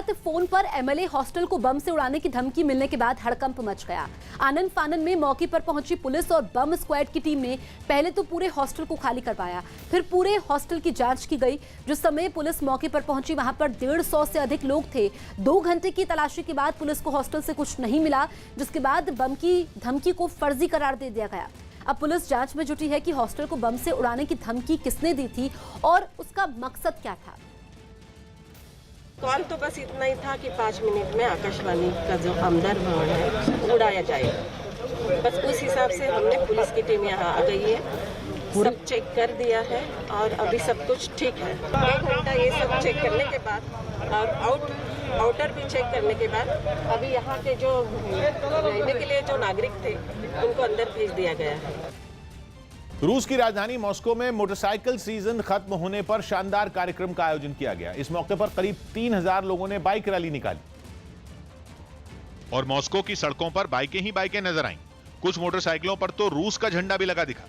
रात फोन पर MLA hostel को बम से उड़ाने की धमकी मिलने के बाद हड़कंप मच गया। आनन फानन में मौके पर पहुंची पुलिस और बम स्क्वाड की टीम ने पहले तो पूरे हॉस्टल को खाली करवाया, फिर पूरे हॉस्टल की जांच की गई। जिस समय पुलिस मौके पर पहुंची वहां पर 150 से अधिक लोग थे। 2 घंटे की तलाशी के बाद पुलिस को हॉस्टल से कुछ नहीं मिला, जिसके बाद बम की धमकी को फर्जी करार दे दिया गया। अब पुलिस जांच में जुटी है कि हॉस्टल को बम से उड़ाने की धमकी किसने दी थी और उसका मकसद क्या था। कॉल तो बस इतना ही था कि 5 मिनट में आकाशवाणी का जो आमदार भवन है उड़ाया जाएगा। बस उस हिसाब से हमने पुलिस की टीम यहाँ आ गई है, सब चेक कर दिया है और अभी सब कुछ ठीक है। 1 घंटा ये सब चेक करने के बाद और आउटर भी चेक करने के बाद अभी यहाँ के जो रहने के लिए जो नागरिक थे उनको अंदर भेज दिया गया है। रूस की राजधानी मॉस्को में मोटरसाइकिल सीजन खत्म होने पर शानदार कार्यक्रम का आयोजन किया गया। इस मौके पर करीब 3000 लोगों ने बाइक रैली निकाली और मॉस्को की सड़कों पर बाइकें ही बाइकें नजर आईं। कुछ मोटरसाइकिलों पर तो रूस का झंडा भी लगा दिखा।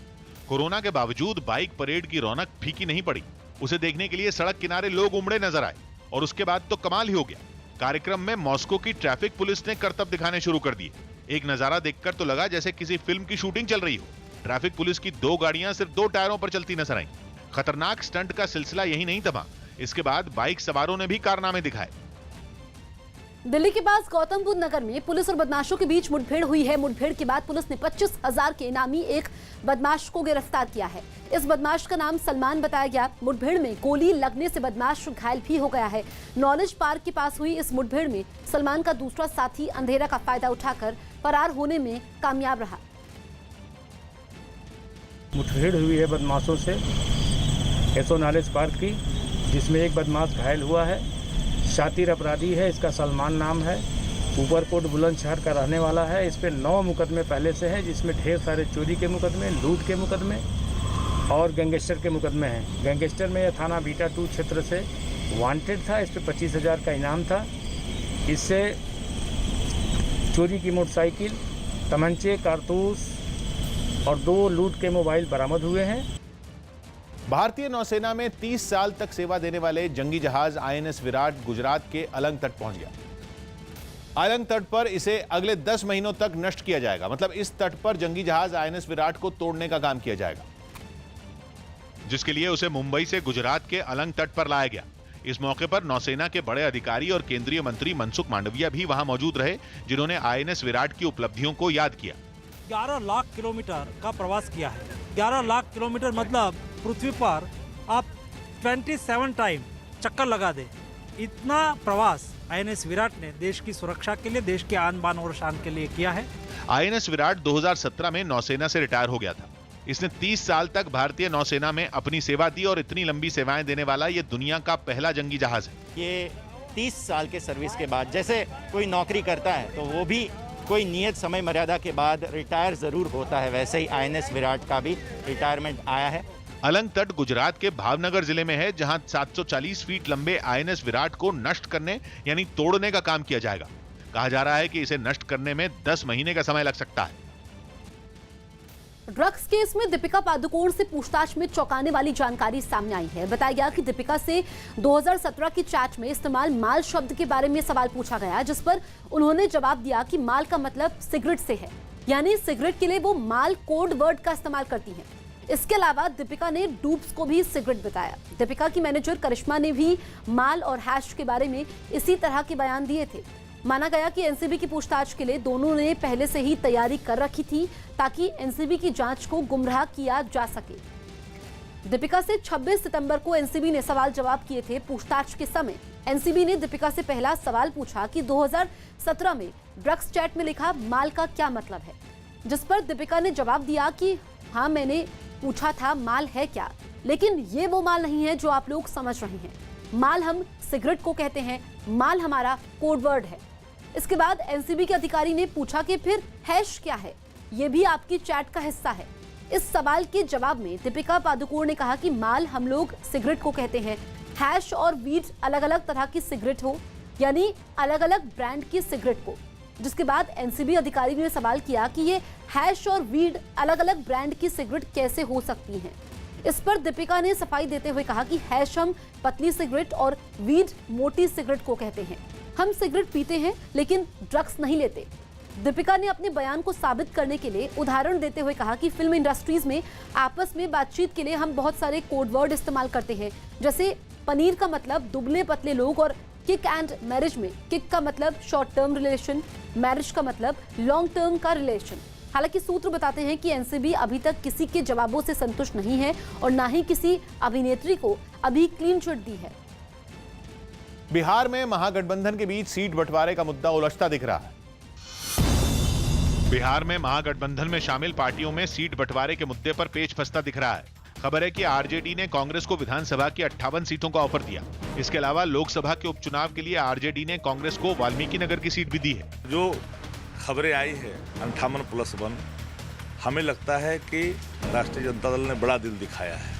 कोरोना के बावजूद बाइक परेड की रौनक फीकी नहीं पड़ी। उसे देखने के लिए सड़क किनारे लोग उमड़े नजर आए और उसके बाद तो कमाल ही हो गया। कार्यक्रम में मॉस्को की ट्रैफिक पुलिस ने करतब दिखाने शुरू कर दिए। एक नजारा देखकर तो लगा जैसे किसी फिल्म की शूटिंग चल रही हो। ट्रैफिक पुलिस की 2 गाड़ियां सिर्फ 2 टायरों पर चलती नजर आईं। खतरनाक स्टंट का सिलसिला यही नहीं थमा, इसके बाद बाइक सवारों ने भी कारनामे दिखाए। दिल्ली के पास गौतम बुद्ध नगर में पुलिस और बदमाशों के बीच मुठभेड़ हुई है। मुठभेड़ के बाद पुलिस ने 25,000 के इनामी एक बदमाश को गिरफ्तार किया है। इस बदमाश का नाम सलमान बताया गया। मुठभेड़ में गोली लगने से बदमाश घायल भी हो गया है। नॉलेज पार्क के पास हुई इस मुठभेड़ में सलमान का दूसरा साथी अंधेरा का फायदा उठाकर फरार होने में कामयाब रहा। मुठभेड़ हुई है बदमाशों से एसओ नॉलेज पार्क की, जिसमें एक बदमाश घायल हुआ है। शातिर अपराधी है, इसका सलमान नाम है। ऊपरकोट बुलंदशहर का रहने वाला है। इस पे 9 मुकदमे पहले से हैं, जिसमें ढेर सारे चोरी के मुकदमे, लूट के मुकदमे और गैंगस्टर के मुकदमे हैं। गैंगस्टर में यह थाना बीटा 2 क्षेत्र से वांटेड था। इस पे 25,000 का इनाम था। इससे चोरी की मोटरसाइकिल, तमंचे, कारतूस और 2 लूट के मोबाइल बरामद हुए हैं। भारतीय नौसेना में 30 साल तक सेवा देने वाले जंगी जहाज आईएनएस विराट गुजरात के अलंग तट पहुंच गया। अलंग तट पर इसे अगले 10 महीनों तक नष्ट किया जाएगा। मतलब इस तट पर जंगी जहाज आईएनएस विराट को तोड़ने का काम किया जाएगा, जिसके लिए उसे मुंबई से गुजरात के अलंग तट पर लाया गया। इस मौके पर नौसेना के बड़े अधिकारी और केंद्रीय मंत्री मनसुख मांडविया भी वहां मौजूद रहे, जिन्होंने आईएनएस विराट की उपलब्धियों को याद किया। 11 लाख किलोमीटर का प्रवास किया है। 11 लाख किलोमीटर मतलब पृथ्वी पर आप 27 टाइम चक्कर लगा दे। इतना प्रवास आईएनएस विराट ने देश की सुरक्षा के लिए, देश के आन बान और शान के लिए किया है। आईएनएस विराट 2017 में नौसेना से रिटायर हो गया था। इसने 30 साल तक भारतीय नौसेना में अपनी सेवा दी और इतनी लंबी सेवाएं देने वाला ये दुनिया का पहला जंगी जहाज है। ये 30 साल के सर्विस के बाद जैसे कोई नौकरी करता है तो वो भी कोई नियत समय मर्यादा के बाद रिटायर जरूर होता है, वैसे ही आईएनएस विराट का भी रिटायरमेंट आया है। अलंग तट गुजरात के भावनगर जिले में है, जहां 740 फीट लंबे आईएनएस विराट को नष्ट करने यानी तोड़ने का काम किया जाएगा। कहा जा रहा है कि इसे नष्ट करने में 10 महीने का समय लग सकता है। ड्रग्स केस में दीपिका पादुकोण से पूछताछ में चौंकाने वाली जानकारी सामने आई है। बताया गया कि दीपिका से 2017 की चैट में इस्तेमाल माल शब्द के बारे में सवाल पूछा गया, जिस पर उन्होंने जवाब दिया कि माल का मतलब सिगरेट से है, यानी सिगरेट के लिए वो माल कोड वर्ड का इस्तेमाल करती हैं। इसके अलावा दीपिका ने डूब्स को भी सिगरेट बताया। दीपिका की मैनेजर करिश्मा ने भी माल और हैश के बारे में इसी तरह के बयान दिए थे। माना गया कि एनसीबी की पूछताछ के लिए दोनों ने पहले से ही तैयारी कर रखी थी, ताकि एनसीबी की जांच को गुमराह किया जा सके। दीपिका से 26 सितंबर को एनसीबी ने सवाल जवाब किए थे। पूछताछ के समय एनसीबी ने दीपिका से पहला सवाल पूछा कि 2017 में ड्रग्स चैट में लिखा माल का क्या मतलब है, जिस पर दीपिका ने जवाब दिया कि हाँ, मैंने पूछा था माल है क्या, लेकिन ये वो माल नहीं है जो आप लोग समझ रहे हैं। माल हम सिगरेट को कहते हैं, माल हमारा कोड वर्ड है। इसके बाद एनसीबी के अधिकारी ने पूछा कि फिर हैश क्या है, ये भी आपकी चैट का हिस्सा है। इस सवाल के जवाब में दीपिका पादुकोण ने कहा कि माल हम लोग सिगरेट को कहते हैं, हैश और वीड अलग अलग तरह की सिगरेट हो, यानी अलग अलग ब्रांड की सिगरेट को। जिसके बाद एनसीबी अधिकारी ने सवाल किया कि ये हैश और वीड अलग अलग ब्रांड की सिगरेट कैसे हो सकती हैं। इस पर दीपिका ने सफाई देते हुए कहा कि हैश हम पतली सिगरेट और वीड मोटी सिगरेट को कहते हैं। हम सिगरेट पीते हैं लेकिन ड्रग्स नहीं लेते। दीपिका ने अपने बयान को साबित करने के लिए उदाहरण देते हुए कहा कि फिल्म इंडस्ट्रीज में आपस में बातचीत के लिए हम बहुत सारे कोड वर्ड इस्तेमाल करते हैं, जैसे पनीर का मतलब दुबले पतले लोग और किक एंड मैरिज में किक का मतलब शॉर्ट टर्म रिलेशन, मैरिज का मतलब लॉन्ग टर्म का रिलेशन। हालांकि सूत्र बताते हैं कि एनसीबी अभी तक किसी के जवाबों से संतुष्ट नहीं है और ना ही किसी अभिनेत्री को अभी क्लीन चिट दी है। बिहार में महागठबंधन के बीच सीट बंटवारे का मुद्दा उलझता दिख रहा है। बिहार में महागठबंधन में शामिल पार्टियों में सीट बंटवारे के मुद्दे पर पेच फंसता दिख रहा है। खबर है कि आरजेडी ने कांग्रेस को विधानसभा की 58 सीटों का ऑफर दिया। इसके अलावा लोकसभा के उपचुनाव के लिए आरजेडी ने कांग्रेस को वाल्मीकि नगर की सीट भी दी है। जो खबरें आई है 58+1, हमें लगता है कि राष्ट्रीय जनता दल ने बड़ा दिल दिखाया है।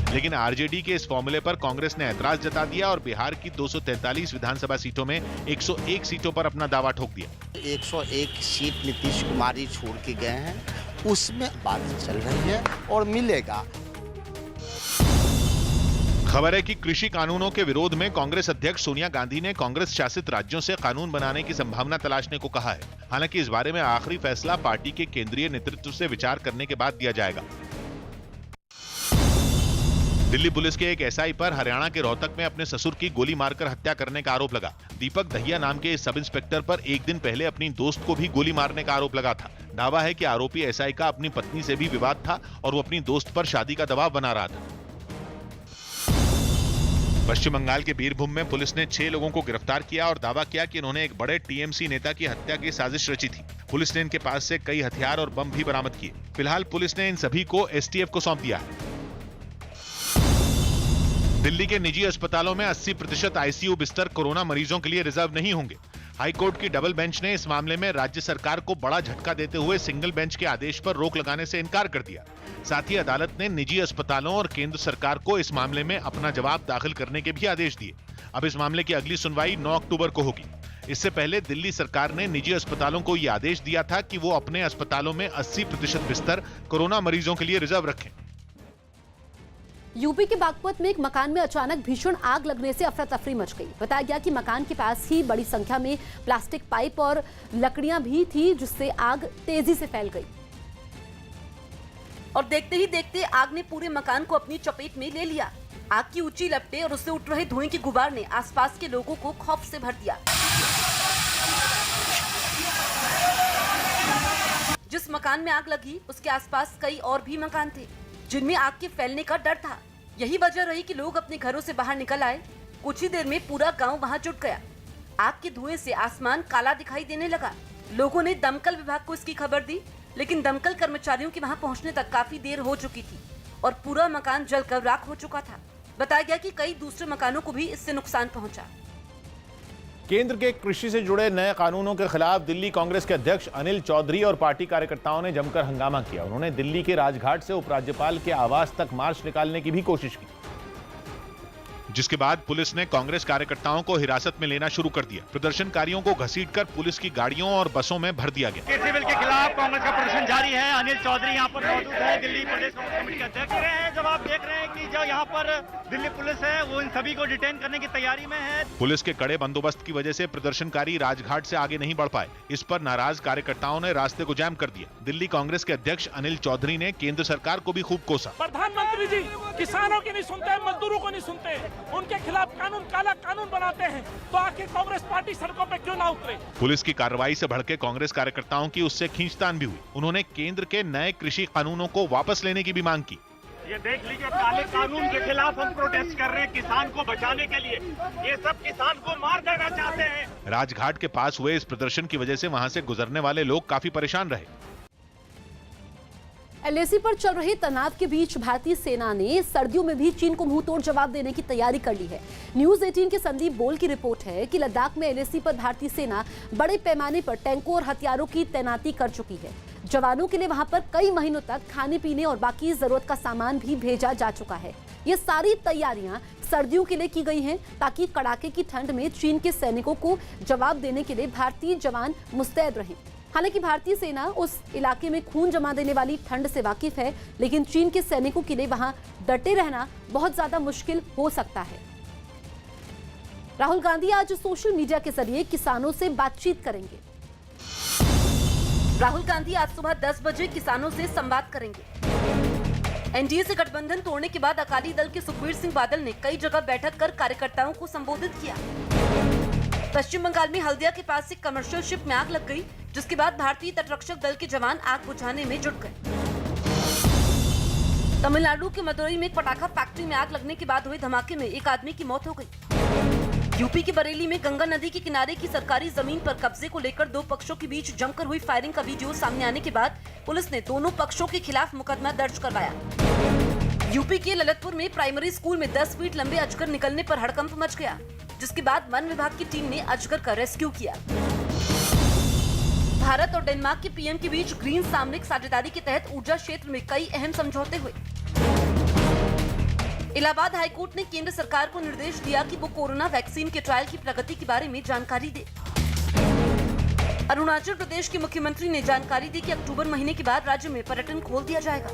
लेकिन आरजेडी के इस फॉर्मूले पर कांग्रेस ने ऐतराज जता दिया और बिहार की 243 विधानसभा सीटों में 101 सीटों पर अपना दावा ठोक दिया। 101 सीट नीतीश कुमार ही छोड़ के गए हैं, उसमें बात चल रही है और मिलेगा। खबर है कि कृषि कानूनों के विरोध में कांग्रेस अध्यक्ष सोनिया गांधी ने कांग्रेस शासित राज्यों से कानून बनाने की संभावना तलाशने को कहा है। हालांकि इस बारे में आखिरी फैसला पार्टी के केंद्रीय नेतृत्व से विचार करने के बाद दिया जाएगा। दिल्ली पुलिस के एक एसआई पर हरियाणा के रोहतक में अपने ससुर की गोली मारकर हत्या करने का आरोप लगा। दीपक दहिया नाम के इस सब इंस्पेक्टर पर एक दिन पहले अपनी दोस्त को भी गोली मारने का आरोप लगा था। दावा है कि आरोपी एसआई का अपनी पत्नी से भी विवाद था और वो अपनी दोस्त पर शादी का दबाव बना रहा था। पश्चिम बंगाल के बीरभूम में पुलिस ने 6 लोगों को गिरफ्तार किया और दावा किया कि इन्होंने एक बड़े टीएमसी नेता की हत्या की साजिश रची थी। पुलिस ने इनके पास से कई हथियार और बम भी बरामद किए। फिलहाल पुलिस ने इन सभी को एसटीएफ को सौंप दिया है। दिल्ली के निजी अस्पतालों में 80% आईसीयू बिस्तर कोरोना मरीजों के लिए रिजर्व नहीं होंगे। हाईकोर्ट की डबल बेंच ने इस मामले में राज्य सरकार को बड़ा झटका देते हुए सिंगल बेंच के आदेश पर रोक लगाने से इनकार कर दिया। साथ ही अदालत ने निजी अस्पतालों और केंद्र सरकार को इस मामले में अपना जवाब दाखिल करने के भी आदेश दिए। अब इस मामले की अगली सुनवाई 9 अक्टूबर को होगी। इससे पहले दिल्ली सरकार ने निजी अस्पतालों को यह आदेश दिया था कि वो अपने अस्पतालों में 80% बिस्तर कोरोना मरीजों के लिए रिजर्व रखें। यूपी के बागपत में एक मकान में अचानक भीषण आग लगने से अफरा तफरी मच गई। बताया गया कि मकान के पास ही बड़ी संख्या में प्लास्टिक पाइप और लकड़ियां भी थी, जिससे आग तेजी से फैल गई और देखते ही देखते आग ने पूरे मकान को अपनी चपेट में ले लिया। आग की ऊंची लपटें और उससे उठ रहे धुएं की गुबार ने आसपास के लोगों को खौफ से भर दिया। जिस मकान में आग लगी उसके आसपास कई और भी मकान थे जिनमें आग के फैलने का डर था। यही वजह रही कि लोग अपने घरों से बाहर निकल आए। कुछ ही देर में पूरा गांव वहां जुट गया। आग के धुएं से आसमान काला दिखाई देने लगा। लोगों ने दमकल विभाग को इसकी खबर दी, लेकिन दमकल कर्मचारियों के वहां पहुंचने तक काफी देर हो चुकी थी और पूरा मकान जलकर राख हो चुका था। बताया गया कि कई दूसरे मकानों को भी इससे नुकसान पहुंचा। केंद्र के कृषि से जुड़े नए कानूनों के खिलाफ दिल्ली कांग्रेस के अध्यक्ष अनिल चौधरी और पार्टी कार्यकर्ताओं ने जमकर हंगामा किया। उन्होंने दिल्ली के राजघाट से उपराज्यपाल के आवास तक मार्च निकालने की भी कोशिश की, जिसके बाद पुलिस ने कांग्रेस कार्यकर्ताओं को हिरासत में लेना शुरू कर दिया। प्रदर्शनकारियों को घसीटकर पुलिस की गाड़ियों और बसों में भर दिया गया। केसी बिल के खिलाफ कांग्रेस का प्रदर्शन जारी है। अनिल चौधरी यहाँ पर मौजूद है, दिल्ली प्रदेश कांग्रेस कमेटी के अध्यक्ष हैं। जब आप देख रहे हैं कि जो यहाँ पर दिल्ली पुलिस है वो इन सभी को डिटेन करने की तैयारी में है। पुलिस के कड़े बंदोबस्त की वजह से प्रदर्शनकारी राजघाट से आगे नहीं बढ़ पाए। इस पर नाराज कार्यकर्ताओं ने रास्ते को जाम कर दिया। दिल्ली कांग्रेस के अध्यक्ष अनिल चौधरी ने केंद्र सरकार को भी खूब कोसा। प्रधानमंत्री जी किसानों की नहीं सुनते, मजदूरों को नहीं सुनते, उनके खिलाफ कानून काला कानून बनाते हैं, तो आखिर कांग्रेस पार्टी सड़कों पे क्यों ना उतरे। पुलिस की कार्रवाई से भड़के कांग्रेस कार्यकर्ताओं की उससे खींचतान भी हुई। उन्होंने केंद्र के नए कृषि कानूनों को वापस लेने की भी मांग की। ये देख लीजिए, काले कानून के खिलाफ हम प्रोटेस्ट कर रहे हैं किसान को बचाने के लिए। ये सब किसान को मार देना चाहते हैं। राजघाट के पास हुए इस प्रदर्शन की वजह से वहां से गुजरने वाले लोग काफी परेशान रहे। एलएसी पर चल रहे तनाव के बीच भारतीय सेना ने सर्दियों में भी चीन को मुंहतोड़ जवाब देने की तैयारी कर ली है। न्यूज 18 के संदीप बोल की रिपोर्ट है कि लद्दाख में एलएसी पर भारतीय सेना बड़े पैमाने पर टैंकों और हथियारों की तैनाती कर चुकी है। जवानों के लिए वहां पर कई महीनों तक खाने पीने और बाकी जरूरत का सामान भी भेजा जा चुका है। ये सारी तैयारियां सर्दियों के लिए की गई हैं ताकि कड़ाके की ठंड में चीन के सैनिकों को जवाब देने के लिए भारतीय जवान मुस्तैद रहें। हालांकि भारतीय सेना उस इलाके में खून जमा देने वाली ठंड से वाकिफ है, लेकिन चीन के सैनिकों के लिए वहां डटे रहना बहुत ज्यादा मुश्किल हो सकता है। राहुल गांधी आज सोशल मीडिया के जरिए किसानों से बातचीत करेंगे। राहुल गांधी आज सुबह 10 बजे किसानों से संवाद करेंगे। एनडीए से गठबंधन तोड़ने के बाद अकाली दल के सुखबीर सिंह बादल ने कई जगह बैठक कर कार्यकर्ताओं को संबोधित किया। पश्चिम बंगाल में हल्दिया के पास एक कमर्शियल शिप में आग लग गई, जिसके बाद भारतीय तटरक्षक दल के जवान आग बुझाने में जुट गए। तमिलनाडु के मदुरई में एक पटाखा फैक्ट्री में आग लगने के बाद हुए धमाके में एक आदमी की मौत हो गई। यूपी के बरेली में गंगा नदी के किनारे की सरकारी जमीन पर कब्जे को लेकर दो पक्षों के बीच जमकर हुई फायरिंग का वीडियो सामने आने के बाद पुलिस ने दोनों पक्षों के खिलाफ मुकदमा दर्ज करवाया। यूपी के ललितपुर में प्राइमरी स्कूल में 10 फीट लंबे अजगर निकलने पर हड़कंप मच गया, जिसके बाद वन विभाग की टीम ने अजगर का रेस्क्यू किया। भारत और डेनमार्क के पीएम के बीच ग्रीन सामरिक साझेदारी के तहत ऊर्जा क्षेत्र में कई अहम समझौते हुए। इलाहाबाद हाईकोर्ट ने केंद्र सरकार को निर्देश दिया कि वो कोरोना वैक्सीन के ट्रायल की प्रगति के बारे में जानकारी दे। अरुणाचल प्रदेश के मुख्यमंत्री ने जानकारी दी कि अक्टूबर महीने के बाद राज्य में पर्यटन खोल दिया जाएगा।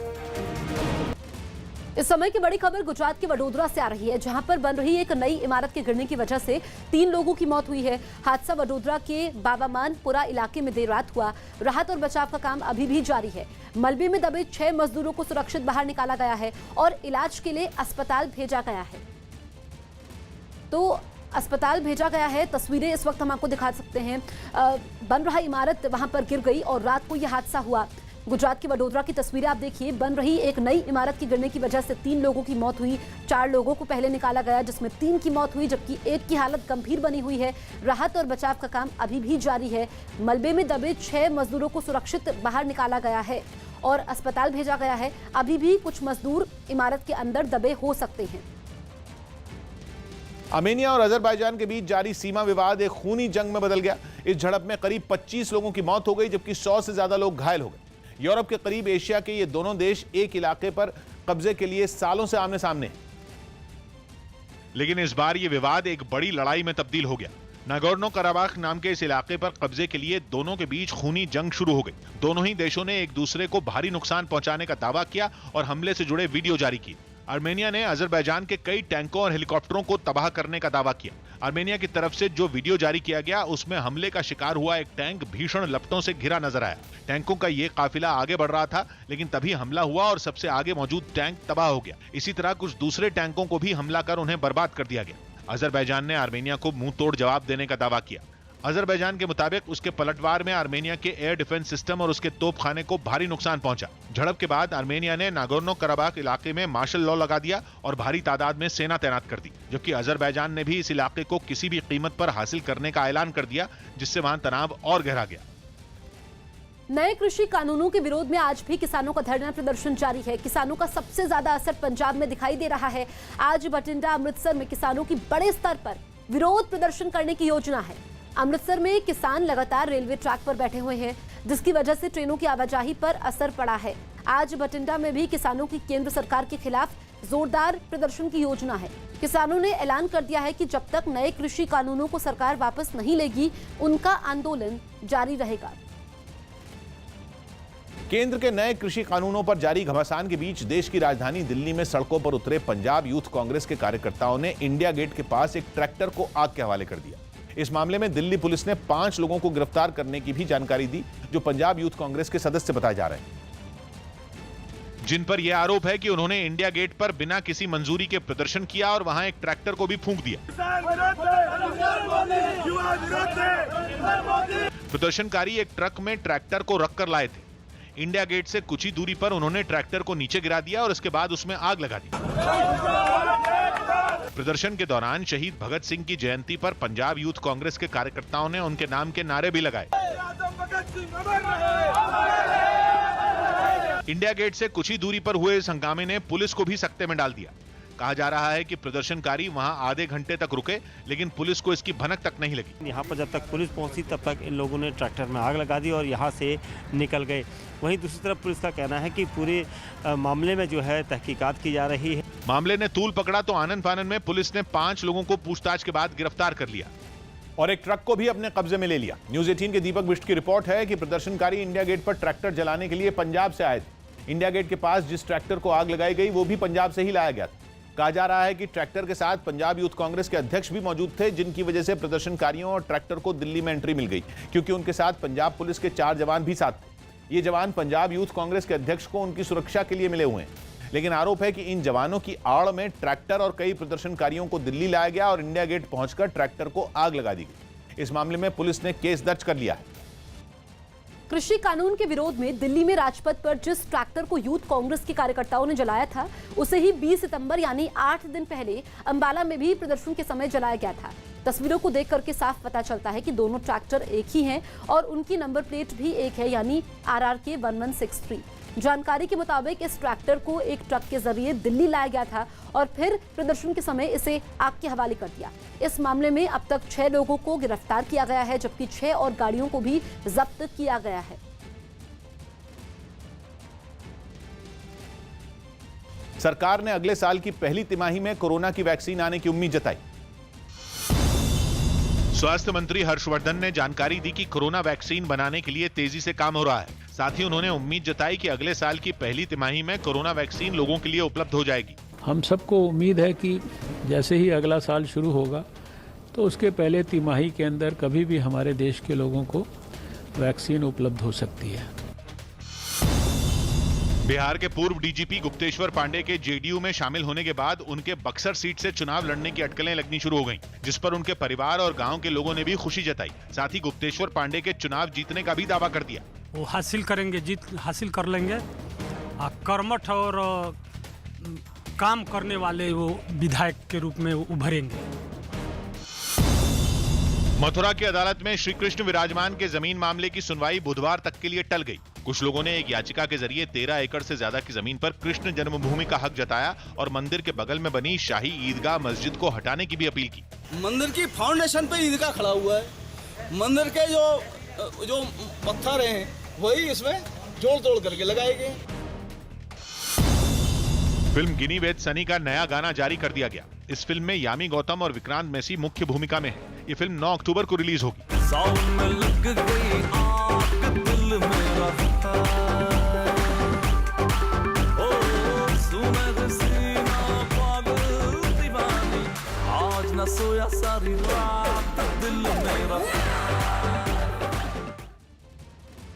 इस समय की बड़ी खबर गुजरात के वडोदरा से आ रही है, जहां पर बन रही एक नई इमारत के गिरने की वजह से 3 लोगों की मौत हुई है। हादसा वडोदरा के बाबामानपुरा इलाके में देर रात हुआ। राहत और बचाव का काम अभी भी जारी है। मलबे में दबे 6 मजदूरों को सुरक्षित बाहर निकाला गया है और इलाज के लिए अस्पताल भेजा गया है। तो अस्पताल भेजा गया है। तस्वीरें इस वक्त हम आपको दिखा सकते हैं। बन रहा इमारत वहां पर गिर गई और रात को यह हादसा हुआ। गुजरात के वडोदरा की तस्वीरें आप देखिए। बन रही एक नई इमारत की गिरने की वजह से 3 लोगों की मौत हुई। 4 लोगों को पहले निकाला गया, जिसमें 3 की मौत हुई, जबकि एक की हालत गंभीर बनी हुई है। राहत और बचाव का काम अभी भी जारी है। मलबे में दबे 6 मजदूरों को सुरक्षित बाहर निकाला गया है और अस्पताल भेजा गया है। अभी भी कुछ मजदूर इमारत के अंदर दबे हो सकते हैं। आर्मेनिया और अजरबैजान के बीच जारी सीमा विवाद एक खूनी जंग में बदल गया। इस झड़प में करीब 25 लोगों की मौत हो गई, जबकि 100 से ज्यादा लोग घायल हो गए। यूरोप के करीब एशिया के ये दोनों देश एक इलाके पर कब्जे के लिए सालों से आमने सामने हैं। लेकिन इस बार ये विवाद एक बड़ी लड़ाई में तब्दील हो गया। नागोर्नो कराबाख नाम के इस इलाके पर कब्जे के लिए दोनों के बीच खूनी जंग शुरू हो गई। दोनों ही देशों ने एक दूसरे को भारी नुकसान पहुंचाने का दावा किया और हमले से जुड़े वीडियो जारी किए। आर्मेनिया ने अजरबैजान के कई टैंकों और हेलीकॉप्टरों को तबाह करने का दावा किया। आर्मेनिया की तरफ से जो वीडियो जारी किया गया, उसमें हमले का शिकार हुआ एक टैंक भीषण लपटों से घिरा नजर आया। टैंकों का ये काफिला आगे बढ़ रहा था, लेकिन तभी हमला हुआ और सबसे आगे मौजूद टैंक तबाह हो गया। इसी तरह कुछ दूसरे टैंकों को भी हमला कर उन्हें बर्बाद कर दिया गया। अजरबैजान ने आर्मेनिया को मुंह तोड़ जवाब देने का दावा किया। अजरबैजान के मुताबिक उसके पलटवार में आर्मेनिया के एयर डिफेंस सिस्टम और उसके तोपखाने को भारी नुकसान पहुंचा। झड़प के बाद आर्मेनिया ने नागोर्नो कराबाख इलाके में मार्शल लॉ लगा दिया और भारी तादाद में सेना तैनात कर दी, जबकि अजरबैजान ने भी इस इलाके को किसी भी कीमत पर हासिल करने का ऐलान कर दिया, जिससे वहां तनाव और गहरा गया। नए कृषि कानूनों के विरोध में आज भी किसानों का धरना प्रदर्शन जारी है। किसानों का सबसे ज्यादा असर पंजाब में दिखाई दे रहा है। आज बठिंडा, अमृतसर में किसानों की बड़े स्तर पर विरोध प्रदर्शन करने की योजना है। अमृतसर में किसान लगातार रेलवे ट्रैक पर बैठे हुए हैं, जिसकी वजह से ट्रेनों की आवाजाही पर असर पड़ा है। आज बठिंडा में भी किसानों की केंद्र सरकार के खिलाफ जोरदार प्रदर्शन की योजना है। किसानों ने ऐलान कर दिया है कि जब तक नए कृषि कानूनों को सरकार वापस नहीं लेगी, उनका आंदोलन जारी रहेगा। केंद्र के नए कृषि कानूनों पर जारी घमासान के बीच देश की राजधानी दिल्ली में सड़कों पर उतरे पंजाब यूथ कांग्रेस के कार्यकर्ताओं ने इंडिया गेट के पास एक ट्रैक्टर को आग के हवाले कर दिया। इस मामले में दिल्ली पुलिस ने 5 लोगों को गिरफ्तार करने की भी जानकारी दी, जो पंजाब यूथ कांग्रेस के सदस्य बताए जा रहे हैं, जिन पर यह आरोप है कि उन्होंने इंडिया गेट पर बिना किसी मंजूरी के प्रदर्शन किया और वहां एक ट्रैक्टर को भी फूंक दिया। प्रदर्शनकारी एक ट्रक में ट्रैक्टर को रखकर लाए थे। इंडिया गेट से कुछ ही दूरी पर उन्होंने ट्रैक्टर को नीचे गिरा दिया और उसके बाद उसमें आग लगा दी। प्रदर्शन के दौरान शहीद भगत सिंह की जयंती पर पंजाब यूथ कांग्रेस के कार्यकर्ताओं ने उनके नाम के नारे भी लगाए। इंडिया गेट से कुछ ही दूरी पर हुए इस हंगामे ने पुलिस को भी सकते में डाल दिया। कहा जा रहा है कि प्रदर्शनकारी वहां आधे घंटे तक रुके, लेकिन पुलिस को इसकी भनक तक नहीं लगी। यहाँ पर जब तक पुलिस पहुंची तब तक इन लोगों ने ट्रैक्टर में आग लगा दी और यहाँ से निकल गए। वहीं दूसरी तरफ पुलिस का कहना है कि पूरे मामले में जो है तहकीकात की जा रही है। मामले ने तूल पकड़ा तो आनन फानन में पुलिस ने 5 लोगों को पूछताछ के बाद गिरफ्तार कर लिया और एक ट्रक को भी अपने कब्जे में ले लिया। न्यूज 18 के दीपक बिष्ट की रिपोर्ट है कि प्रदर्शनकारी इंडिया गेट पर ट्रैक्टर जलाने के लिए पंजाब से आए थे। इंडिया गेट के पास जिस ट्रैक्टर को आग लगाई गई, वो भी पंजाब से ही लाया गया था। कहा जा रहा है कि ट्रैक्टर के साथ पंजाब यूथ कांग्रेस के अध्यक्ष भी मौजूद थे, जिनकी वजह से प्रदर्शनकारियों और ट्रैक्टर को दिल्ली में एंट्री मिल गई, क्योंकि उनके साथ पंजाब पुलिस के 4 जवान भी साथ थे। ये जवान पंजाब यूथ कांग्रेस के अध्यक्ष को उनकी सुरक्षा के लिए मिले हुए हैं, लेकिन आरोप है कि इन जवानों की आड़ में ट्रैक्टर और कई प्रदर्शनकारियों को दिल्ली लाया गया और इंडिया गेट पहुंचकर ट्रैक्टर को आग लगा दी गई। इस मामले में पुलिस ने केस दर्ज कर लिया है। कृषि कानून के विरोध में दिल्ली में राजपथ पर जिस ट्रैक्टर को यूथ कांग्रेस के कार्यकर्ताओं ने जलाया था, उसे ही 20 सितंबर यानी 8 दिन पहले अंबाला में भी प्रदर्शन के समय जलाया गया था। तस्वीरों को देख करके साफ पता चलता है कि दोनों ट्रैक्टर एक ही हैं और उनकी नंबर प्लेट भी एक है, यानी RRK 1163। जानकारी के मुताबिक इस ट्रैक्टर को एक ट्रक के जरिए दिल्ली लाया गया था और फिर प्रदर्शन के समय इसे आग के हवाले कर दिया। इस मामले में अब तक 6 लोगों को गिरफ्तार किया गया है, जबकि 6 और गाड़ियों को भी जब्त किया गया है। सरकार ने अगले साल की पहली तिमाही में कोरोना की वैक्सीन आने की उम्मीद जताई। स्वास्थ्य मंत्री हर्षवर्धन ने जानकारी दी कि कोरोना वैक्सीन बनाने के लिए तेजी से काम हो रहा है। साथ ही उन्होंने उम्मीद जताई कि अगले साल की पहली तिमाही में कोरोना वैक्सीन लोगों के लिए उपलब्ध हो जाएगी। हम सबको उम्मीद है कि जैसे ही अगला साल शुरू होगा तो उसके पहले तिमाही के अंदर कभी भी हमारे देश के लोगों को वैक्सीन उपलब्ध हो सकती है। बिहार के पूर्व डीजीपी गुप्तेश्वर पांडे के जेडीयू में शामिल होने के बाद उनके बक्सर सीट से चुनाव लड़ने की अटकलें लगनी शुरू हो गईं, जिस पर उनके परिवार और गांव के लोगों ने भी खुशी जताई। साथ ही गुप्तेश्वर पांडे के चुनाव जीतने का भी दावा कर दिया। वो हासिल करेंगे, जीत हासिल कर लेंगे। कर्मठ और काम करने वाले वो विधायक के रूप में उभरेंगे। मथुरा की अदालत में श्री कृष्ण विराजमान के जमीन मामले की सुनवाई बुधवार तक के लिए टल गई। कुछ लोगों ने एक याचिका के जरिए 13 एकड़ से ज्यादा की जमीन पर कृष्ण जन्मभूमि का हक जताया और मंदिर के बगल में बनी शाही ईदगाह मस्जिद को हटाने की भी अपील की। मंदिर की फाउंडेशन पे ईदगाह खड़ा हुआ है। मंदिर के जो पत्थर हैं वही इसमें जोड़ तोड़ करके लगाए गए। फिल्म गिनी वेद सनी का नया गाना जारी कर दिया गया। इस फिल्म में यामी गौतम और विक्रांत मैसी मुख्य भूमिका में है। ये फिल्म 9 अक्टूबर को रिलीज होगी।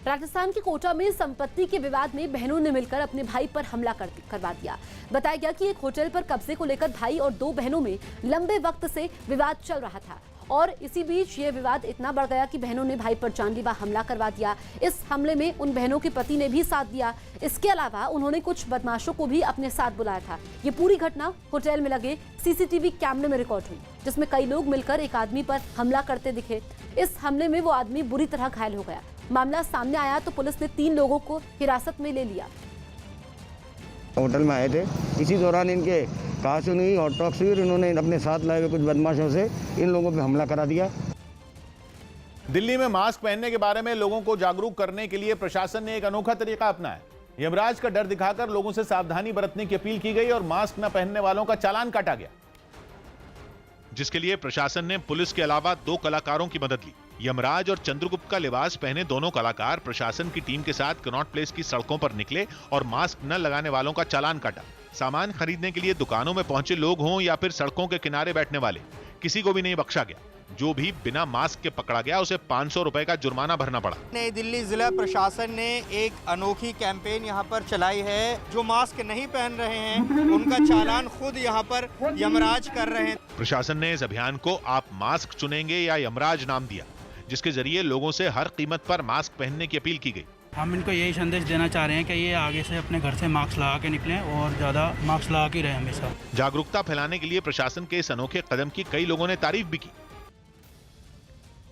राजस्थान के कोटा में संपत्ति के विवाद में बहनों ने मिलकर अपने भाई पर हमला करवा दिया। बताया गया कि एक होटल पर कब्जे को लेकर भाई और 2 बहनों में लंबे वक्त से विवाद चल रहा था और इसी बीच ये विवाद इतना बढ़ गया कि बहनों ने भाई पर जानलेवा हमला करवा दिया। इस हमले में उन बहनों के पति ने भी साथ दिया। इसके अलावा उन्होंने कुछ बदमाशों को भी अपने साथ बुलाया था। ये पूरी घटना होटल में लगे सीसीटीवी कैमरे में रिकॉर्ड हुई, जिसमें कई लोग मिलकर एक आदमी पर हमला करते दिखे। इस हमले में वो आदमी बुरी तरह घायल हो गया। मामला सामने आया तो पुलिस ने 3 लोगों को हिरासत में ले लिया। होटल में आए थे, इसी दौरान इनके कहा सुनी और टॉक्स हुई, इन्होंने अपने साथ लाए हुए कुछ बदमाशों से इन लोगों पे हमला करा दिया। दिल्ली में मास्क पहनने के बारे में लोगों को जागरूक करने के लिए प्रशासन ने एक अनोखा तरीका अपनाया। यमराज का डर दिखाकर लोगों से सावधानी बरतने की अपील की गई और मास्क न पहनने वालों का चालान काटा गया, जिसके लिए प्रशासन ने पुलिस के अलावा 2 कलाकारों की मदद ली। यमराज और चंद्रगुप्त का लिबास पहने दोनों कलाकार प्रशासन की टीम के साथ कनॉट प्लेस की सड़कों पर निकले और मास्क न लगाने वालों का चालान काटा। सामान खरीदने के लिए दुकानों में पहुंचे लोग हों या फिर सड़कों के किनारे बैठने वाले, किसी को भी नहीं बख्शा गया। जो भी बिना मास्क के पकड़ा गया उसे 500 रुपए का जुर्माना भरना पड़ा। नई दिल्ली जिला प्रशासन ने एक अनोखी कैंपेन यहाँ पर चलाई है। जो मास्क नहीं पहन रहे हैं उनका चालान खुद यहाँ पर यमराज कर रहे हैं। प्रशासन ने इस अभियान को आप मास्क चुनेंगे या यमराज नाम दिया, जिसके जरिए लोगों से हर कीमत पर मास्क पहनने की अपील की गई। हम इनको यही संदेश देना चाह रहे हैं कि ये आगे से अपने घर से मास्क लगा के निकलें और ज़्यादा मास्क लगा के रहे हमेशा। जागरूकता फैलाने के लिए प्रशासन के इस अनोखे कदम की कई लोगों ने तारीफ भी की।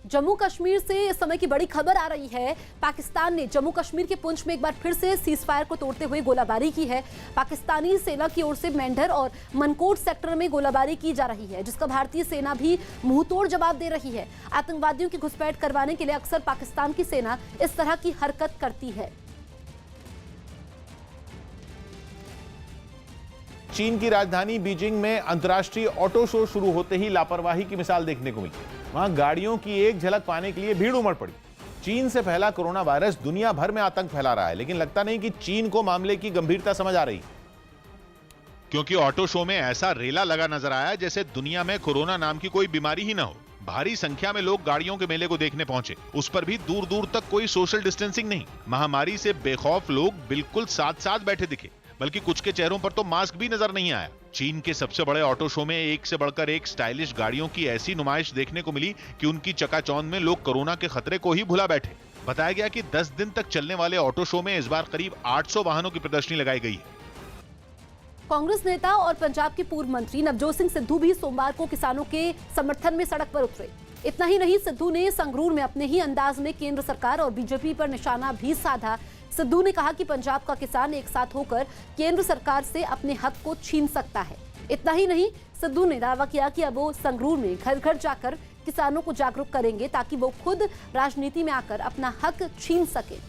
जम्मू कश्मीर से इस समय की बड़ी खबर आ रही है। पाकिस्तान ने जम्मू कश्मीर के पुंछ में एक बार फिर से सीज फायर को तोड़ते हुए गोलाबारी की है। पाकिस्तानी सेना की ओर से मेंढर और मनकोट सेक्टर में गोलाबारी की जा रही है, जिसका भारतीय सेना भी मुंहतोड़ जवाब दे रही है। आतंकवादियों की घुसपैठ करवाने के लिए अक्सर पाकिस्तान की सेना इस तरह की हरकत करती है। चीन की राजधानी बीजिंग में अंतर्राष्ट्रीय ऑटो शो शुरू होते ही लापरवाही की मिसाल देखने को मिली। वहां गाड़ियों की एक झलक पाने के लिए भीड़ उमड़ पड़ी। चीन से फैला कोरोना वायरस दुनिया भर में आतंक फैला रहा है, लेकिन लगता नहीं कि चीन को मामले की गंभीरता समझ आ रही। क्योंकि ऑटो शो में ऐसा रेला लगा नजर आया जैसे दुनिया में कोरोना नाम की कोई बीमारी ही ना हो। भारी संख्या में लोग गाड़ियों के मेले को देखने पहुंचे, उस पर भी दूर दूर तक कोई सोशल डिस्टेंसिंग नहीं। महामारी से बेखौफ लोग बिल्कुल साथ साथ बैठे दिखे, बल्कि कुछ के चेहरों पर तो मास्क भी नजर नहीं आया। चीन के सबसे बड़े ऑटो शो में एक से बढ़कर एक स्टाइलिश गाड़ियों की ऐसी नुमाइश देखने को मिली कि उनकी चकाचौंध में लोग कोरोना के खतरे को ही भुला बैठे। बताया गया कि 10 दिन तक चलने वाले ऑटो शो में इस बार करीब 800 वाहनों की प्रदर्शनी लगाई गई है। कांग्रेस नेता और पंजाब के पूर्व मंत्री नवजोत सिंह सिद्धू भी सोमवार को किसानों के समर्थन में सड़क पर उतरे। इतना ही नहीं, सिद्धू ने संगरूर में अपने ही अंदाज में केंद्र सरकार और बीजेपी पर निशाना भी साधा। सिद्धू ने कहा कि पंजाब का किसान एक साथ होकर केंद्र सरकार से अपने हक को छीन सकता है। इतना ही नहीं, सिद्धू ने दावा किया कि अब वो संगरूर में घर घर जाकर किसानों को जागरूक करेंगे ताकि वो खुद राजनीति में आकर अपना हक छीन सके।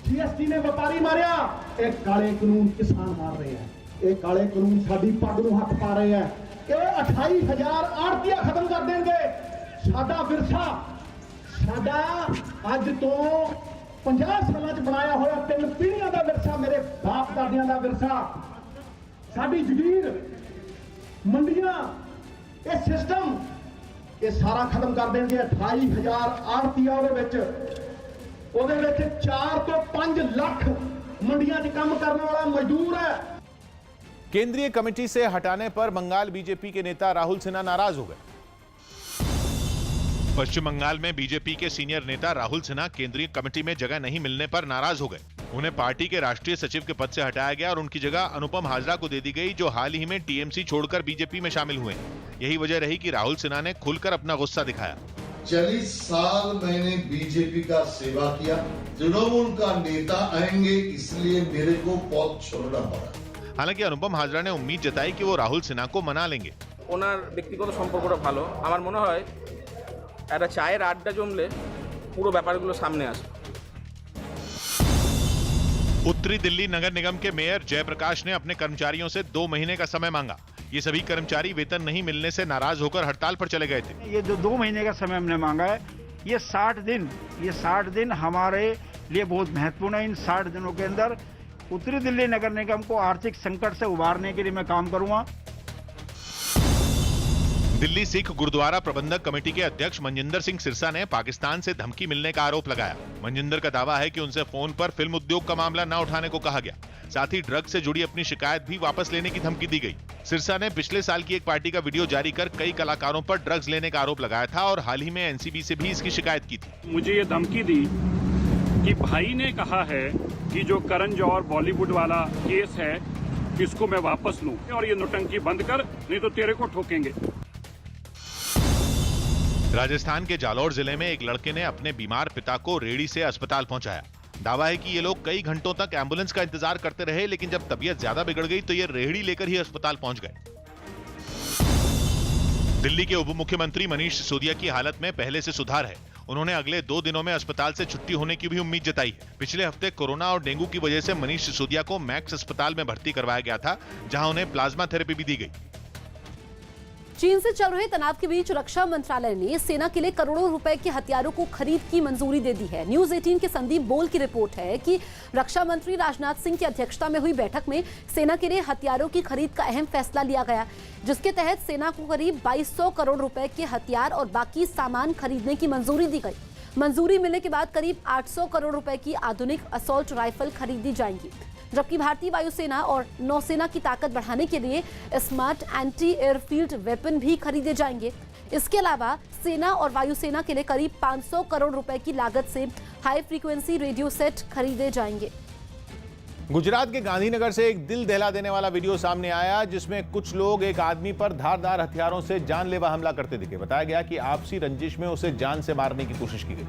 जीएसटी ने व्यापारी मारिया, एक काले कानून किसान मार रहे हैं, एक काले कानून साडी पग नूं हथ पा रहे हैं। ये 28,000 आड़तियां खत्म कर देंगे। साडा विरसा, साडा अज तो 50 सालों च बनाया होया 3 पीढ़ियां दा विरसा, मेरे बाप दादियां दा विरसा, साडी जगीर मंडियां, ये सिस्टम ये सारा खत्म कर देंगे। 28,000 आड़तियां ਉਹਦੇ ਵਿੱਚ 4 ਤੋਂ 5 ਲੱਖ ਮੰਡੀਆਂ 'ਚ ਕੰਮ ਕਰਨ ਵਾਲਾ ਮਜ਼ਦੂਰ है। केंद्रीय कमेटी से हटाने पर बंगाल बीजेपी के नेता राहुल सिन्हा नाराज हो गए। पश्चिम बंगाल में बीजेपी के सीनियर नेता राहुल सिन्हा केंद्रीय कमेटी में जगह नहीं मिलने पर नाराज हो गए। उन्हें पार्टी के राष्ट्रीय सचिव के पद से हटाया गया और उनकी जगह अनुपम हाजरा को दे दी गई, जो हाल ही में टीएमसी छोड़कर बीजेपी में शामिल हुए। यही वजह रही कि राहुल सिन्हा ने खुलकर अपना गुस्सा दिखाया। 40 साल मैंने बीजेपी का सेवा किया, तृणमूल का नेता आएंगे इसलिए मेरे को पद छोड़ना पड़ा। हालांकि अनुपम हाजरा ने उम्मीद जताई कि वो राहुल सिन्हा को मना लेंगे। ওনার ব্যক্তিগত সম্পর্কটা ভালো, আমার মনে হয় একটা চায়ের আড্ডা জমলে পুরো ব্যাপারগুলো সামনে আসে। उत्तरी दिल्ली नगर निगम के मेयर जयप्रकाश ने अपने कर्मचारियों से 2 महीने का समय मांगा। ये सभी कर्मचारी वेतन नहीं मिलने से नाराज होकर हड़ताल पर चले गए थे। ये जो 2 महीने का समय हमने मांगा है, ये 60 दिन हमारे लिए बहुत महत्वपूर्ण है। इन 60 दिनों के अंदर उत्तरी दिल्ली नगर निगम को आर्थिक संकट से उबारने के लिए मैं काम करूंगा। दिल्ली सिख गुरुद्वारा प्रबंधक कमेटी के अध्यक्ष मनजिंदर सिंह सिरसा ने पाकिस्तान से धमकी मिलने का आरोप लगाया। मनजिंदर का दावा है कि उनसे फोन पर फिल्म उद्योग का मामला न उठाने को कहा गया। साथ ही ड्रग्स से जुड़ी अपनी शिकायत भी वापस लेने की धमकी दी गई। सिरसा ने पिछले साल की एक पार्टी का वीडियो जारी कर कई कलाकारों पर ड्रग्स लेने का आरोप लगाया था और हाल ही में एनसीबी से भी इसकी शिकायत की थी। मुझे ये धमकी दी कि भाई ने कहा है कि जो करण जौहर बॉलीवुड वाला केस है इसको मैं वापस लूं और ये नौटंकी बंद कर, नहीं तो तेरे को ठोकेंगे। राजस्थान के जालौर जिले में एक लड़के ने अपने बीमार पिता को रेहड़ी से अस्पताल पहुंचाया। दावा है कि ये लोग कई घंटों तक एम्बुलेंस का इंतजार करते रहे, लेकिन जब तबीयत ज्यादा बिगड़ गई तो ये रेहड़ी लेकर ही अस्पताल पहुंच गए। दिल्ली के उप मुख्यमंत्री मनीष सिसोदिया की हालत में पहले से सुधार है। उन्होंने अगले 2 दिनों में अस्पताल से छुट्टी होने की भी उम्मीद जताई है। पिछले हफ्ते कोरोना और डेंगू की वजह से मनीष सिसोदिया को मैक्स अस्पताल में भर्ती करवाया गया था, जहां उन्हें प्लाज्मा थेरेपी भी दी गई। चीन से चल रहे तनाव के बीच रक्षा मंत्रालय ने सेना के लिए करोड़ों रुपए के हथियारों को खरीद की मंजूरी दे दी है। न्यूज 18 के संदीप बोल की रिपोर्ट है कि रक्षा मंत्री राजनाथ सिंह की अध्यक्षता में हुई बैठक में सेना के लिए हथियारों की खरीद का अहम फैसला लिया गया, जिसके तहत सेना को करीब 2200 करोड़ रुपए के हथियार और बाकी सामान खरीदने की मंजूरी दी गई। मंजूरी मिलने के बाद करीब 800 करोड़ रुपए की आधुनिक असॉल्ट राइफल खरीदी जाएंगी, जबकि भारतीय वायुसेना और नौसेना की ताकत बढ़ाने के लिए स्मार्ट एंटी एयरफील्ड वेपन भी खरीदे जाएंगे। इसके अलावा सेना और वायुसेना के लिए करीब 500 करोड़ रुपए की लागत से हाई फ्रीक्वेंसी रेडियो सेट खरीदे जाएंगे। गुजरात के गांधीनगर से एक दिल दहला देने वाला वीडियो सामने आया, जिसमें कुछ लोग एक आदमी पर धारदार हथियारों से जानलेवा हमला करते दिखे। बताया गया कि आपसी रंजिश में उसे जान से मारने की कोशिश की गई,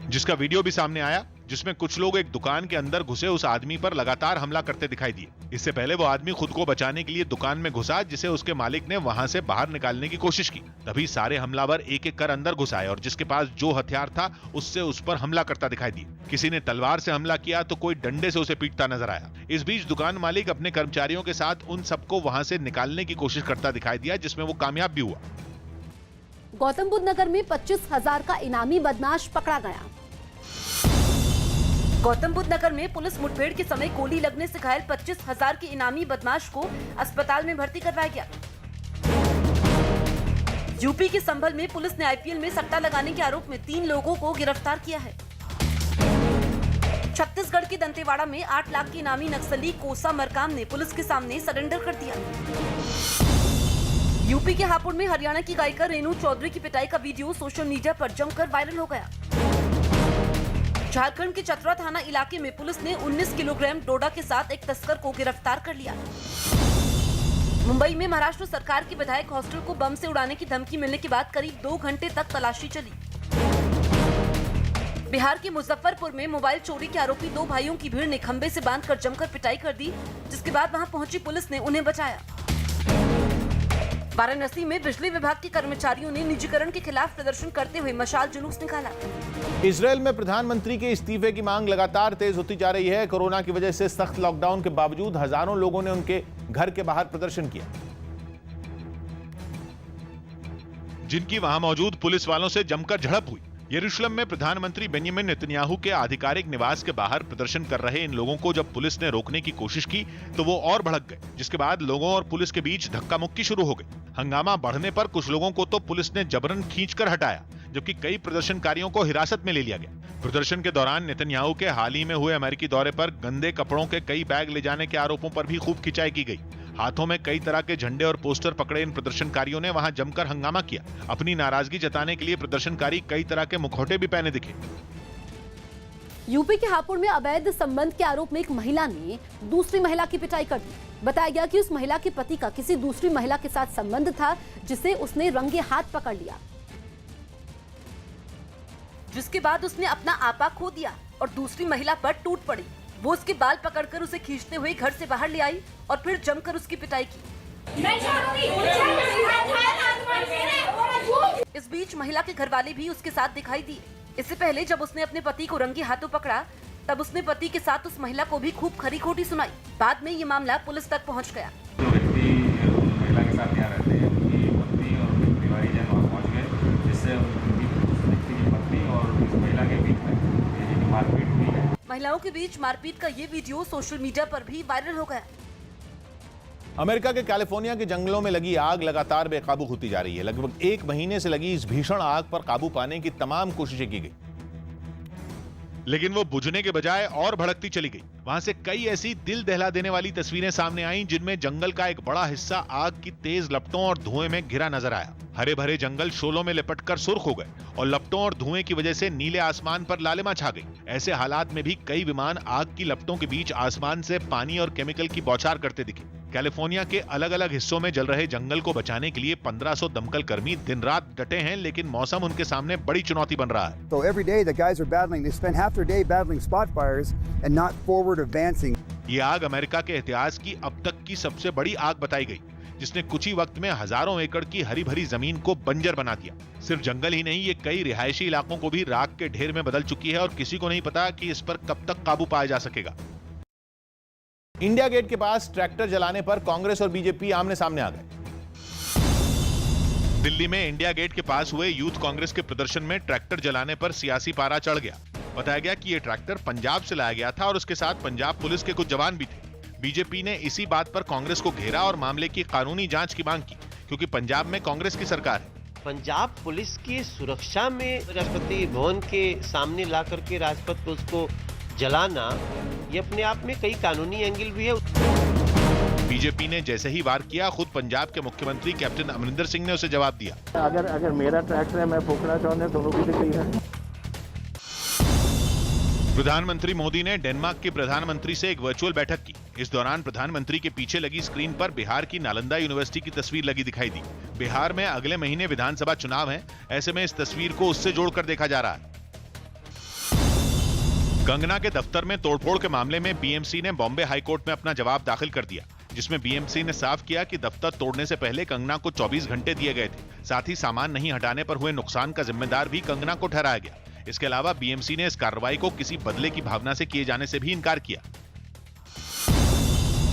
जिसका वीडियो भी सामने आया, जिसमें कुछ लोग एक दुकान के अंदर घुसे उस आदमी पर लगातार हमला करते दिखाई दिए। इससे पहले वो आदमी खुद को बचाने के लिए दुकान में घुसा, जिसे उसके मालिक ने वहां से बाहर निकालने की कोशिश की। तभी सारे हमलावर एक एक कर अंदर घुस आए और जिसके पास जो हथियार था उससे उस पर हमला करता दिखाई दिया। किसी ने तलवार से हमला किया तो कोई डंडे से उसे पीटता नजर आया। इस बीच दुकान मालिक अपने कर्मचारियों के साथ उन सबको वहां से निकालने की कोशिश करता दिखाई दिया, जिसमें वो कामयाब भी हुआ। गौतम बुद्ध नगर में 25,000 का इनामी बदमाश पकड़ा गया। गौतम बुद्ध नगर में पुलिस मुठभेड़ के समय गोली लगने से घायल 25,000 के इनामी बदमाश को अस्पताल में भर्ती करवाया गया। यूपी के संभल में पुलिस ने आईपीएल में सट्टा लगाने के आरोप में 3 लोगों को गिरफ्तार किया है। छत्तीसगढ़ के दंतेवाड़ा में 8 लाख के इनामी नक्सली कोसा मरकाम ने पुलिस के सामने सरेंडर कर दिया। यूपी के हापुड़ में हरियाणा की गायिका रेणु चौधरी की पिटाई का वीडियो सोशल मीडिया पर जमकर वायरल हो गया। झारखंड के चतरा थाना इलाके में पुलिस ने 19 किलोग्राम डोडा के साथ एक तस्कर को गिरफ्तार कर लिया। मुंबई में महाराष्ट्र सरकार के विधायक हॉस्टल को बम से उड़ाने की धमकी मिलने के बाद करीब 2 घंटे तक तलाशी चली। बिहार के मुजफ्फरपुर में मोबाइल चोरी के आरोपी 2 भाइयों की भीड़ ने खंबे से बांधकर जमकर पिटाई कर दी, जिसके बाद वहां पहुंची पुलिस ने उन्हें बचाया। वाराणसी में बिजली विभाग के कर्मचारियों ने निजीकरण के खिलाफ प्रदर्शन करते हुए मशाल जुलूस निकाला। इजरायल में प्रधानमंत्री के इस्तीफे की मांग लगातार तेज होती जा रही है। कोरोना की वजह से सख्त लॉकडाउन के बावजूद हजारों लोगों ने उनके घर के बाहर प्रदर्शन किया, जिनकी वहां मौजूद पुलिस वालों से जमकर झड़प हुई। यरूशलेम में प्रधानमंत्री बेंजामिन नेतन्याहू के आधिकारिक निवास के बाहर प्रदर्शन कर रहे इन लोगों को जब पुलिस ने रोकने की कोशिश की तो वो और भड़क गए, जिसके बाद लोगों और पुलिस के बीच धक्का मुक्की शुरू हो गई। हंगामा बढ़ने पर कुछ लोगों को तो पुलिस ने जबरन खींचकर हटाया, जबकि कई प्रदर्शनकारियों को हिरासत में ले लिया गया। प्रदर्शन के दौरान नेतन्याहू के हाल ही में हुए अमेरिकी दौरे पर गंदे कपड़ों के कई बैग ले जाने के आरोपों पर भी खूब खिंचाई की गई। हाथों में कई तरह के झंडे और पोस्टर पकड़े इन प्रदर्शनकारियों ने वहां जमकर हंगामा किया। अपनी नाराजगी जताने के लिए प्रदर्शनकारी कई तरह के मुखौटे भी पहने दिखे। यूपी के हापुड़ में अवैध संबंध के आरोप में एक महिला ने दूसरी महिला की पिटाई कर दी। बताया गया कि उस महिला के पति का किसी दूसरी महिला के साथ संबंध था, जिसे उसने रंगे हाथ पकड़ लिया, जिसके बाद उसने अपना आपा खो दिया और दूसरी महिला पर टूट पड़ी। वो उसके बाल पकड़कर उसे खींचते हुए घर से बाहर ले आई और फिर जमकर उसकी पिटाई की। इस बीच महिला के घरवाले भी उसके साथ दिखाई दिए। इससे पहले जब उसने अपने पति को रंगे हाथों पकड़ा, तब उसने पति के साथ उस महिला को भी खूब खरी खोटी सुनाई। बाद में ये मामला पुलिस तक पहुंच गया। जो व्यक्ति महिला के साथ यहाँ रहते हैं, उनकी पत्नी और उनके परिवारीजन वहाँ पहुँच गए, जिससे उस व्यक्ति की पत्नी और उस महिला के बीच में मारपीट हुई है। महिलाओं के बीच मारपीट का ये वीडियो सोशल मीडिया पर भी वायरल हो गया। अमेरिका के कैलिफोर्निया के जंगलों में लगी आग लगातार बेकाबू होती जा रही है। लगभग 1 महीने से लगी इस भीषण आग पर काबू पाने की तमाम कोशिशें की गई, लेकिन वो बुझने के बजाय और भड़कती चली गई। वहां से कई ऐसी दिल दहला देने वाली तस्वीरें सामने आईं, जिनमें जंगल का एक बड़ा हिस्सा आग की तेज लपटों और धुएं में घिरा नजर आया। हरे भरे जंगल शोलों में लिपटकर सुर्ख हो गए और लपटों और धुएं की वजह से नीले आसमान पर लालिमा छा गई। ऐसे हालात में भी कई विमान आग की लपटों के बीच आसमान से पानी और केमिकल की बौछार करते दिखे। कैलिफोर्निया के अलग अलग हिस्सों में जल रहे जंगल को बचाने के लिए 1500 दमकल कर्मी दिन रात डटे हैं, लेकिन मौसम उनके सामने बड़ी चुनौती बन रहा है। So every day the guys are battling. They spend half their day battling spot fires and not forward advancing. ये आग अमेरिका के इतिहास की अब तक की सबसे बड़ी आग बताई गई, जिसने कुछ ही वक्त में हजारों एकड़ की हरी भरी जमीन को बंजर बना दिया। सिर्फ जंगल ही नहीं, ये कई रिहायशी इलाकों को भी राख के ढेर में बदल चुकी है और किसी को नहीं पता कि इस पर कब तक काबू पाया जा सकेगा। इंडिया गेट के पास ट्रैक्टर जलाने पर कांग्रेस और बीजेपी आमने सामने आ गए। दिल्ली में इंडिया गेट के पास हुए यूथ कांग्रेस के प्रदर्शन में ट्रैक्टर जलाने पर सियासी पारा चढ़ गया। बताया गया कि यह ट्रैक्टर पंजाब से लाया गया था और उसके साथ पंजाब पुलिस के कुछ जवान भी थे। बीजेपी ने इसी बात पर कांग्रेस को घेरा और मामले की कानूनी जांच की मांग की, क्योंकि पंजाब में कांग्रेस की सरकार है। पंजाब पुलिस की सुरक्षा में राष्ट्रपति भवन के सामने ला करके राजपथ पर उसको जलाना, ये अपने आप में कई कानूनी एंगल भी है। बीजेपी ने जैसे ही वार किया, खुद पंजाब के मुख्यमंत्री कैप्टन अमरिंदर सिंह ने उसे जवाब दिया। अगर मेरा ट्रैक्टर है, मैं फूकना चाहूँ, दोनों की सही है। प्रधानमंत्री मोदी ने डेनमार्क के प्रधानमंत्री से एक वर्चुअल बैठक की। इस दौरान प्रधानमंत्री के पीछे लगी स्क्रीन पर बिहार की नालंदा यूनिवर्सिटी की तस्वीर लगी दिखाई दी। बिहार में अगले महीने विधानसभा चुनाव हैं, ऐसे में इस तस्वीर को उससे जोड़कर देखा जा रहा है। कंगना के दफ्तर में तोड़फोड़ के मामले में बीएमसी ने बॉम्बे हाईकोर्ट में अपना जवाब दाखिल कर दिया, जिसमें बीएमसी ने साफ किया कि दफ्तर तोड़ने से पहले कंगना को 24 घंटे दिए गए थे। साथ ही सामान नहीं हटाने पर हुए नुकसान का जिम्मेदार भी कंगना को ठहराया गया। इसके अलावा बीएमसी ने इस कार्रवाई को किसी बदले की भावना से किए जाने से भी इनकार किया।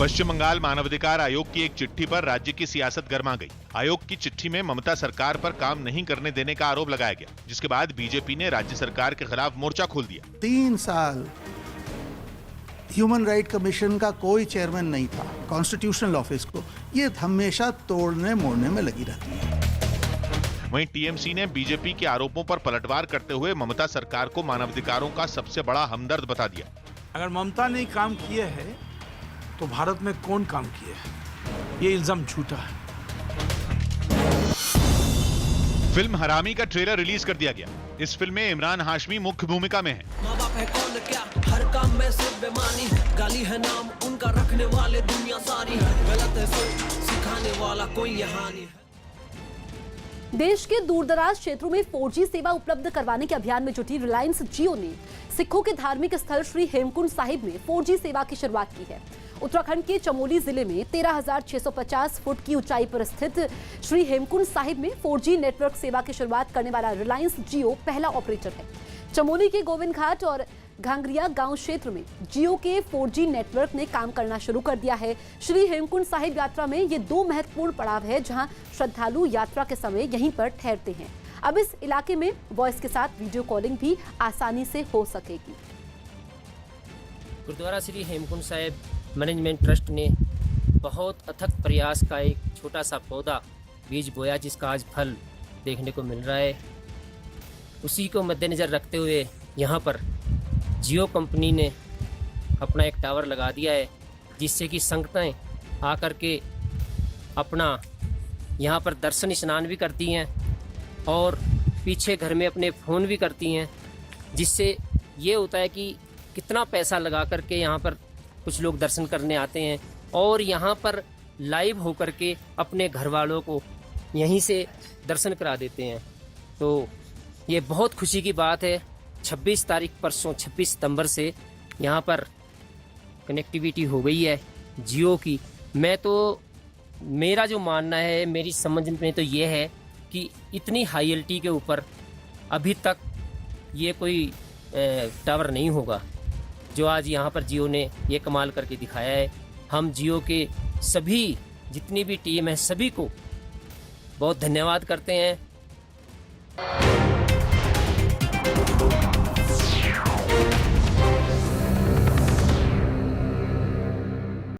पश्चिम बंगाल मानवाधिकार आयोग की एक चिट्ठी पर राज्य की सियासत गर्मा गई। आयोग की चिट्ठी में ममता सरकार पर काम नहीं करने देने का आरोप लगाया गया, जिसके बाद बीजेपी ने राज्य सरकार के खिलाफ मोर्चा खोल दिया। 3 साल ह्यूमन राइट कमीशन का कोई चेयरमैन नहीं था, कॉन्स्टिट्यूशनल ऑफिस को ये हमेशा तोड़ने मोड़ने में लगी रहती है। वहीं टीएमसी ने बीजेपी के आरोपों पर पलटवार करते हुए ममता सरकार को मानवाधिकारों का सबसे बड़ा हमदर्द बता दिया। अगर ममता ने काम किए हैं तो भारत में कौन काम किए है? ये इल्जाम झूठा है। फिल्म हरामी का ट्रेलर रिलीज कर दिया गया। इस फिल्म में इमरान हाशमी मुख्य भूमिका में है। माँ बाप है कौन क्या, हर काम में सिर्फ बेमानी, गाली है नाम उनका रखने वाले दुनिया सारी, गलत है सोच सिखाने वाला कोई यहाँ नहीं है। देश के दूरदराज क्षेत्रों में 4G सेवा उपलब्ध करवाने के अभियान में जुटी रिलायंस जियो ने सिखों के धार्मिक स्थल श्री हेमकुंड साहिब में 4G सेवा की शुरुआत की है। उत्तराखंड के चमोली जिले में 13,650 फुट की ऊंचाई पर स्थित श्री हेमकुंड साहिब में 4G नेटवर्क सेवा की शुरुआत करने वाला रिलायंस जियो पहला ऑपरेटर है। चमोली के गोविंद घाट और घांगरिया गांव क्षेत्र में जियो के 4G नेटवर्क ने काम करना शुरू कर दिया है। श्री हेमकुंड साहिब यात्रा में ये 2 महत्वपूर्ण पड़ाव है जहां श्रद्धालु यात्रा के समय यहीं पर ठहरते हैं। अब इस इलाके में वॉइस के साथ वीडियो कॉलिंग भी आसानी से हो सकेगी। गुरुद्वारा श्री हेमकुंड साहिब मैनेजमेंट ट्रस्ट ने बहुत अथक प्रयास का एक छोटा सा पौधा बीज बोया जिसका आज फल देखने को मिल रहा है। उसी को मद्देनज़र रखते हुए यहाँ पर जियो कंपनी ने अपना एक टावर लगा दिया है जिससे कि संगतें आकर के अपना यहाँ पर दर्शन स्नान भी करती हैं और पीछे घर में अपने फ़ोन भी करती हैं, जिससे ये होता है कि कितना पैसा लगा करके यहाँ पर कुछ लोग दर्शन करने आते हैं और यहाँ पर लाइव होकर के अपने घर वालों को यहीं से दर्शन करा देते हैं। तो ये बहुत खुशी की बात है। 26 तारीख परसों 26 सितंबर से यहाँ पर कनेक्टिविटी हो गई है जियो की। मेरा जो मानना है, मेरी समझ में तो ये है कि इतनी हाई एल्टी के ऊपर अभी तक ये कोई टावर नहीं होगा जो आज यहाँ पर जियो ने ये कमाल करके दिखाया है। हम जियो के सभी जितनी भी टीम है सभी को बहुत धन्यवाद करते हैं।